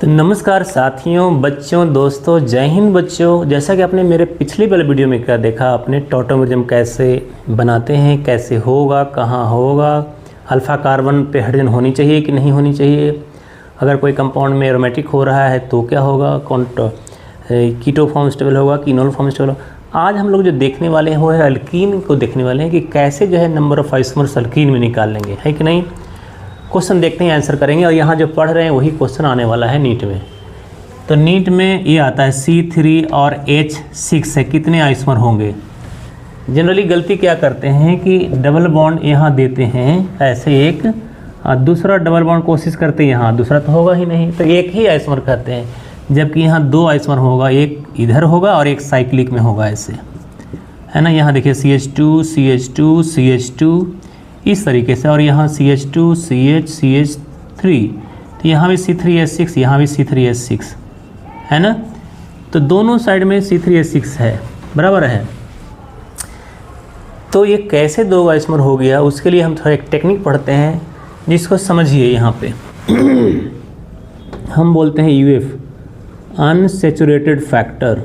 तो नमस्कार साथियों, बच्चों, दोस्तों, जय हिंद बच्चों। जैसा कि आपने मेरे पिछली वाले वीडियो में क्या देखा, आपने टॉटोमरिज्म कैसे बनाते हैं, कैसे होगा, कहाँ होगा, अल्फ़ा कार्बन पे हाइड्रोजन होनी चाहिए कि नहीं होनी चाहिए, अगर कोई कंपाउंड में एरोमेटिक हो रहा है तो क्या होगा, कौन कीटो फॉर्म स्टेबल होगा कि इनोल फॉर्म स्टेबल होगा। आज हम लोग जो देखने वाले हैं वो है अल्कीन को देखने वाले हैं कि कैसे जो है नंबर ऑफ आइसोमर्स अल्कीन में निकाल लेंगे, है कि नहीं। क्वेश्चन देखते हैं, आंसर करेंगे। और यहाँ जो पढ़ रहे हैं वही क्वेश्चन आने वाला है नीट में। तो नीट में ये आता है C3 और H6 है, कितने आइसोमर होंगे। जनरली गलती क्या करते हैं कि डबल बॉन्ड यहाँ देते हैं ऐसे एक, और दूसरा डबल बॉन्ड कोशिश करते हैं यहाँ, दूसरा तो होगा ही नहीं, तो एक ही आइसोमर कहते हैं, जबकि यहाँ दो आइसोमर होगा, एक इधर होगा और एक साइक्लिक में होगा, ऐसे है ना। यहाँ देखिए CH2 CH2 CH2 इस तरीके से, और यहाँ CH2 CH CH3, तो यहाँ भी C3H6, यहाँ भी C3H6 है ना। तो दोनों साइड में C3H6 है, बराबर है। तो ये कैसे दो आइसोमर हो गया, उसके लिए हम थोड़ा एक टेक्निक पढ़ते हैं जिसको समझिए। यहाँ पे हम बोलते हैं UF, unsaturated factor,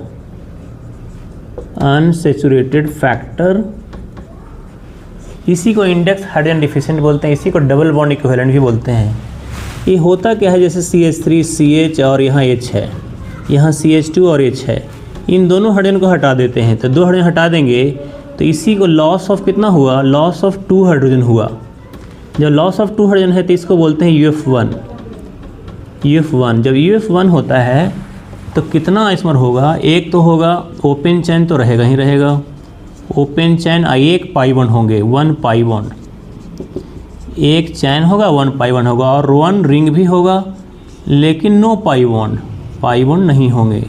unsaturated factor. इसी को इंडेक्स हाइड्रोजन डिफिशिएंट बोलते हैं, इसी को डबल बॉन्ड इक्विवेलेंट भी बोलते हैं। ये होता क्या है, जैसे CH3 CH और यहाँ H है, यहाँ CH2 और H है, इन दोनों हाइड्रोजन को हटा देते हैं। तो दो हाइड्रोजन हटा देंगे तो इसी को लॉस ऑफ कितना हुआ, लॉस ऑफ 2 हाइड्रोजन हुआ। जब लॉस ऑफ 2 हाइड्रोजन है तो इसको बोलते हैं UF1। UF1 जब UF1 होता है तो कितना आइसोमर होगा, एक तो होगा ओपन चैन, तो रहेगा ही रहेगा ओपन चैन, एक पाई बॉन्ड होंगे, 1 पाई बॉन्ड, एक चैन होगा 1 पाई बॉन्ड होगा, और 1 रिंग भी होगा लेकिन नो पाई बॉन्ड नहीं होंगे।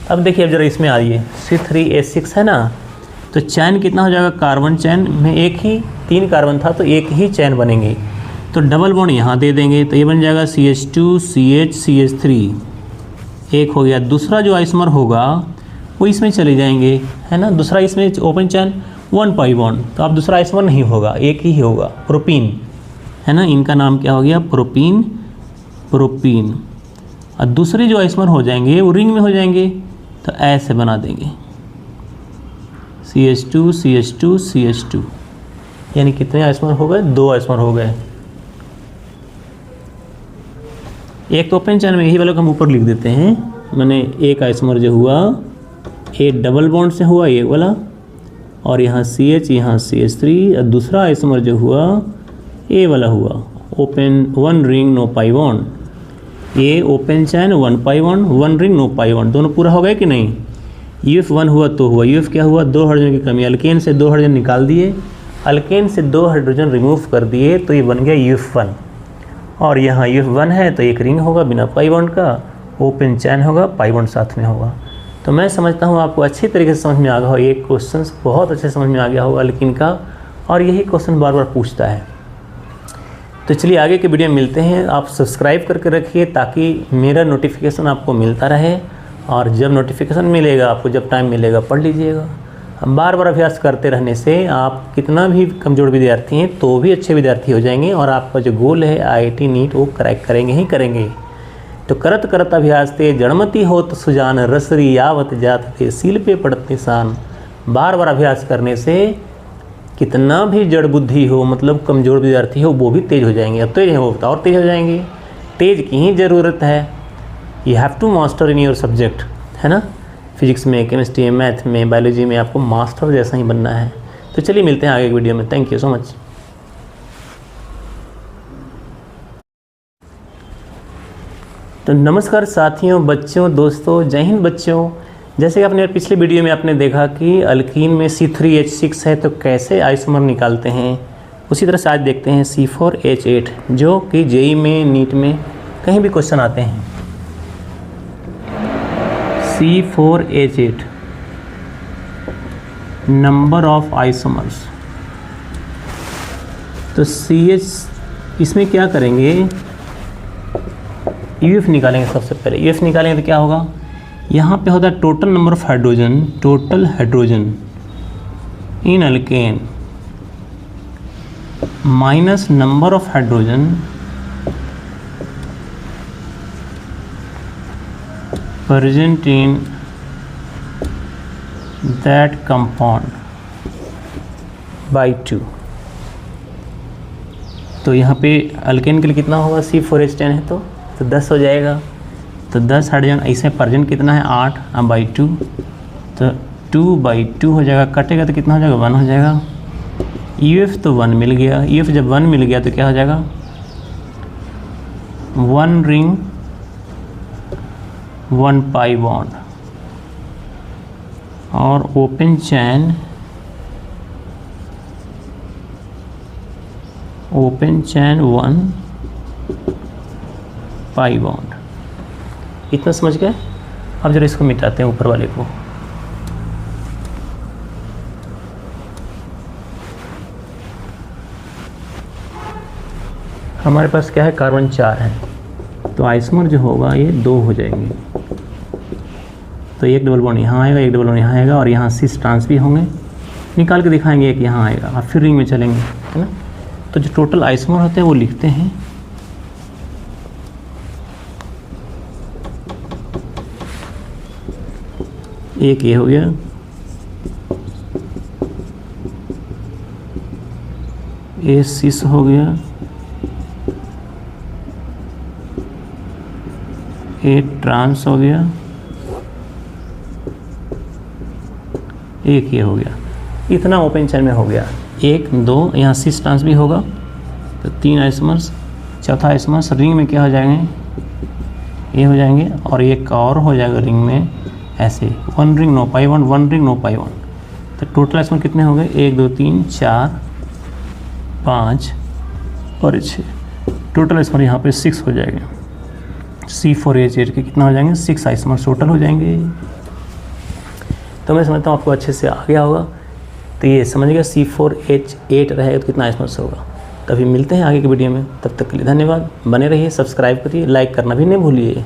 अब देखिए, अब जरा इसमें आइए, C3H6 है ना, तो चैन कितना हो जाएगा, कार्बन चैन में एक ही 3 कार्बन था तो एक ही चैन बनेंगे, तो डबल बॉन्ड यहाँ दे देंगे, तो ये बन जाएगा CH2 CH CH3, एक हो गया। दूसरा जो आइसोमर होगा वो इसमें चले जाएंगे, है ना। दूसरा इसमें ओपन चैन 1 पाई बॉन्ड, तो अब दूसरा आइसोमर नहीं होगा, एक ही होगा, प्रोपीन, है ना। इनका नाम क्या हो गया, प्रोपीन। और दूसरे जो आइसोमर हो जाएंगे वो रिंग में हो जाएंगे, तो ऐसे बना देंगे CH2 CH2 CH2, यानी कितने आइसोमर हो गए, 2 आइसोमर हो गए। एक तो ओपन चैन में, यही वाले को हम ऊपर लिख देते हैं, मैंने एक आइसोमर जो हुआ ये डबल बॉन्ड से हुआ ये वाला, और यहाँ CH यहाँ CH3, और दूसरा आइसोमर जो हुआ ये वाला हुआ open 1 ring no pi bond, ये open chain 1 pi bond, 1 ring no pi bond, दोनों पूरा हो गया कि नहीं। UF1 हुआ तो हुआ, UF क्या हुआ, 2 हाइड्रोजन की कमी, अल्केन से 2 हाइड्रोजन निकाल दिए, अल्केन से 2 हाइड्रोजन रिमूव कर दिए, तो ये बन गया UF1। और यहाँ UF1 है तो एक रिंग होगा बिना पाई बॉन्ड का, ओपन चैन होगा, पाई बॉन्ड साथ में होगा। तो मैं समझता हूँ आपको अच्छी तरीके से समझ में आ गया हो, ये क्वेश्चन बहुत अच्छे समझ में आ गया होगा लेकिन का, और यही क्वेश्चन बार बार पूछता है। तो चलिए आगे के वीडियो में मिलते हैं। आप सब्सक्राइब करके रखिए ताकि मेरा नोटिफिकेशन आपको मिलता रहे, और जब नोटिफिकेशन मिलेगा आपको, जब टाइम मिलेगा पढ़ लीजिएगा। बार बार अभ्यास करते रहने से आप कितना भी कमज़ोर विद्यार्थी हैं तो भी अच्छे विद्यार्थी हो जाएंगे, और आपका जो गोल है IIT नीट वो क्रैक करेंगे ही करेंगे। तो करत करत अभ्यास ते जड़मती होत सुजान, रसरी यावत जात थे सील पे पड़त निशान। बार बार अभ्यास करने से कितना भी जड़ बुद्धि हो, मतलब कमज़ोर विद्यार्थी हो, वो भी तेज़ हो जाएंगे। अब तेज़ है वो और तेज़ हो जाएंगे, तेज़ की ही ज़रूरत है। You have to master in your subject, है ना। फिजिक्स में, केमिस्ट्री में, मैथ में, बायोलॉजी में आपको मास्टर जैसा ही बनना है। तो चलिए मिलते हैं आगे की वीडियो में। Thank you so much. तो नमस्कार साथियों, बच्चों, दोस्तों, जय हिंद बच्चों। जैसे कि आपने पिछले वीडियो में आपने देखा कि अल्कीन में C3H6 है तो कैसे आइसोमर निकालते हैं, उसी तरह से आज देखते हैं C4H8, जो कि JEE में, नीट में कहीं भी क्वेश्चन आते हैं। C4H8 number of isomers. तो CH इसमें क्या करेंगे, UF निकालेंगे। सबसे पहले UF निकालेंगे तो क्या होगा, यहाँ पे होता है total number of hydrogen, total hydrogen in alkane minus number of hydrogen present in that compound by 2। तो यहाँ पे अल्केन के लिए कितना होगा, C4H10 है तो 10 हो जाएगा। तो 10 हाइड्रोजन, ऐसे प्रेजेंट कितना है 8 बाई 2, तो 2/2 हो जाएगा, कटेगा तो कितना हो जाएगा 1 हो जाएगा। UF तो 1 मिल गया, UF जब 1 मिल गया तो क्या हो जाएगा 1 रिंग 1 पाई बॉन्ड और ओपन चैन 1 पाई बॉन्ड। इतना समझ गए। अब जरा इसको मिटाते हैं ऊपर वाले को। हमारे पास क्या है, कार्बन 4 है, तो आइसोमर जो होगा ये 2 हो जाएंगे। तो एक डबल बॉन्ड यहाँ आएगा, एक डबल बॉन्ड यहाँ आएगा और यहाँ सिस ट्रांस भी होंगे, निकाल के दिखाएंगे। एक यहाँ आएगा और फिर रिंग में चलेंगे, है ना। तो जो टोटल आइसोमर होते हैं वो लिखते हैं। एक ये हो गया, ए सिस हो गया, ए ट्रांस हो गया, एक ये हो गया। इतना ओपन चैन में हो गया। 1 2 यहाँ सिस ट्रांस भी होगा, तो 3 आइसोमर्स। चौथा आइसोमर्स रिंग में क्या हो जाएंगे, ये हो जाएंगे और एक और हो जाएगा रिंग में ऐसे 1 रिंग नो पाई 1, 1 रिंग नो पाई 1। तो टोटल आइसोमर कितने हो गए, 1 2 3 4 5 और 6। टोटल आइसोमर यहाँ पे 6 हो जाएंगे। C4H8 के कितना हो जाएंगे, 6 आइसोमर टोटल हो जाएंगे। तो मैं समझता हूँ आपको अच्छे से आ गया होगा। तो ये समझ गया C4H8 रहेगा तो कितना आइसोमर्स होगा। तो अभी मिलते हैं आगे की वीडियो में, तब तक के लिए धन्यवाद। बने रहिए, सब्सक्राइब करिए, लाइक करना भी नहीं भूलिए।